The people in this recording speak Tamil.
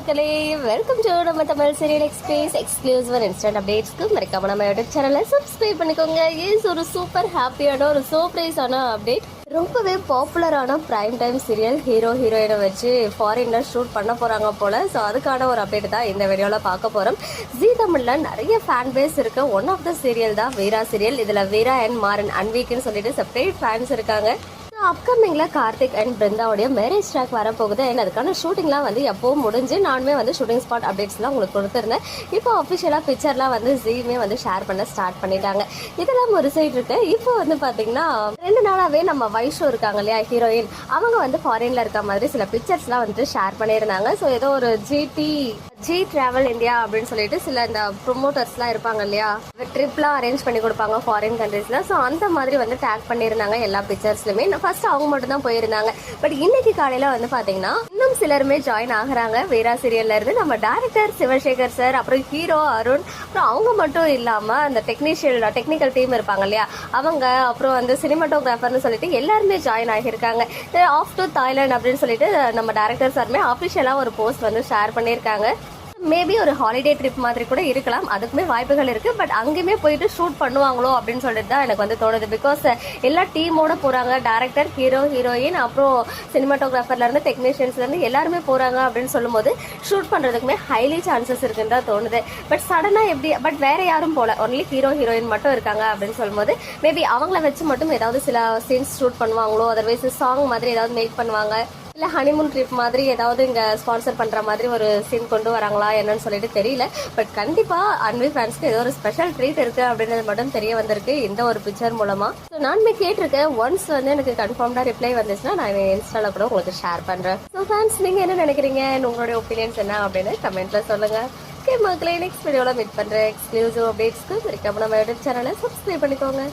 மக்களே, வெல்கம் டு நம்ம Tamil serial express exclusive instant அப்டேட்ஸ்க்கு மறக்காம நம்ம யூடியூப் சேனலை சப்ஸ்கிரைப் பண்ணிக்கோங்க. இஸ் ஒரு சூப்பர் ஹாப்பியான ஒரு சர்ப்ரைஸான அப்டேட். ரொம்பவே பாப்புலரான பிரைம் டைம் சீரியல் ஹீரோ ஹீரோயினை வச்சு ஃபாரின்ல ஷூட் பண்ண போறாங்க போல. ஸோ அதுக்கான ஒரு அப்டேட் தான் இந்த வீடியோவில் பார்க்க போறோம். ஜீ தமிழ்ல நிறைய ஃபேன் பேஸ் இருக்க ஒன் ஆஃப் த சீரியல் தான் வீரா சீரியல். இதுல வீரா அண்ட் மாறன் அன்வீக்னு சொல்லிட்டு செப்பரேட் ஃபேன்ஸ் இருக்காங்க. அப்கமிங்ல கார்த்திக் அண்ட் பிருந்தாவுடைய மேரேஜ் ட்ராக் வரப்போகுது. அண்ட் அதுக்கான ஷூட்டிங்லாம் வந்து எப்பவும் முடிஞ்சு நானுமே வந்து ஷூட்டிங் ஸ்பாட் அப்டேட்ஸ்லாம் உங்களுக்கு கொடுத்துருந்தேன். இப்போ அஃபிஷியலாக பிக்சர்லாம் வந்து ஜீமே வந்து ஷேர் பண்ண ஸ்டார்ட் பண்ணிட்டாங்க. இதெல்லாம் ஒரு சைடு இருக்கு. இப்போ வந்து பார்த்தீங்கன்னா 2 நாளாவே நம்ம வைஷோ இருக்காங்க இல்லையா ஹீரோயின், அவங்க வந்து ஃபாரின்ல இருக்க மாதிரி சில பிக்சர்ஸ்லாம் வந்து ஷேர் பண்ணியிருந்தாங்க. ஸோ ஏதோ ஒரு ஜி டிராவல் இந்தியா அப்படின்னு சொல்லிட்டு சில இந்த ப்ரொமோட்டர்ஸ்லாம் இருப்பாங்க இல்லையா, ட்ரிப்லாம் அரேஞ்ச் பண்ணி கொடுப்பாங்க ஃபாரின் கண்ட்ரீஸ்ல. ஸோ அந்த மாதிரி வந்து டேக் பண்ணியிருந்தாங்க எல்லா பிக்சர்ஸ்லுமே. ஃபர்ஸ்ட் அவங்க மட்டும் தான் போயிருந்தாங்க. பட் இன்னைக்கு காலையில வந்து பாத்தீங்கன்னா இன்னும் சிலருமே ஜாயின் ஆகுறாங்க வீரா சீரியல்ல இருந்து. நம்ம டைரக்டர் சிவசேகர் சார், அப்புறம் ஹீரோ அருண், அப்புறம் அவங்க மட்டும் இல்லாம அந்த டெக்னிக்கல் டீம் இருப்பாங்க இல்லையா அவங்க, அப்புறம் வந்து சினிமாட்டோகிராஃபர்னு சொல்லிட்டு எல்லாருமே ஜாயின் ஆகியிருக்காங்க. ஆஃப் டு தாய்லாந்து அப்படின்னு சொல்லிட்டு நம்ம டைரக்டர் சாருமே அபிஷியலா ஒரு போஸ்ட் வந்து ஷேர் பண்ணியிருக்காங்க. மேபி ஒரு ஹாலிடே ட்ரிப் மாதிரி கூட இருக்கலாம், அதுக்குமே வாய்ப்புகள் இருக்கு. பட் அங்கேயுமே போயிட்டு ஷூட் பண்ணுவாங்களோ அப்படின்னு சொல்லிட்டு தான் எனக்கு வந்து தோணுது. பிகாஸ் எல்லா டீமோட போறாங்க, டைரக்டர், ஹீரோ, ஹீரோயின், அப்புறம் சினிமாட்டோகிராஃபர்ல இருந்து டெக்னீஷியன்ஸ்ல இருந்து எல்லாருமே போறாங்க அப்படின்னு சொல்லும் போது ஷூட் பண்றதுக்குமே ஹைலி சான்சஸ் இருக்குன்னு தான் தோணுது. பட் சடனா எப்படி, பட் வேற யாரும் போல, ஒன்லி ஹீரோ ஹீரோயின் மட்டும் இருக்காங்க அப்படின்னு சொல்லும் போது மேபி அவங்கள வச்சு மட்டும் ஏதாவது சில சீன்ஸ் ஷூட் பண்ணுவாங்களோ, அதர்வைஸ் சாங் மாதிரி ஏதாவது மேக் பண்ணுவாங்க, இல்ல ஹனிமூன் ட்ரிப் மாதிரி ஏதாவது இங்க ஸ்பான்சர் பண்ற மாதிரி ஒரு சீன் கொண்டு வராங்களா என்னன்னு சொல்லிட்டு தெரியல. பட் கண்டிப்பா அன்வி ஃபேன்ஸ்க்கு ஏதோ ஒரு ஸ்பெஷல் ட்ரீட் இருக்கு அப்படின்றது மட்டும் தெரிய வந்திருக்கு இந்த ஒரு பிக்சர் மூலமா. ஸோ நானுமே கேட்டிருக்கேன். ஒன்ஸ் வந்து எனக்கு கன்ஃபார்ம்டா ரிப்ளை வந்துச்சுன்னா நான் இன்ஸ்டால கூட உங்களுக்கு ஷேர் பண்றேன். ஸோ ஃபேன்ஸ், நீங்க என்ன நினைக்கிறீங்க, உங்களுடைய ஒப்பீனியன்ஸ் என்ன அப்படின்னு கமெண்ட்ல சொல்லுங்க. ஓகே மக்களே, நெக்ஸ்ட் வீடியோல மீட் பண்றேன். எக்ஸ்க்ளூசிவ் அப்டேட்ஸ்க்கு மறக்காம நம்ம யூடியூப் சேனலை சப்ஸ்கிரைப் பண்ணிக்கோங்க.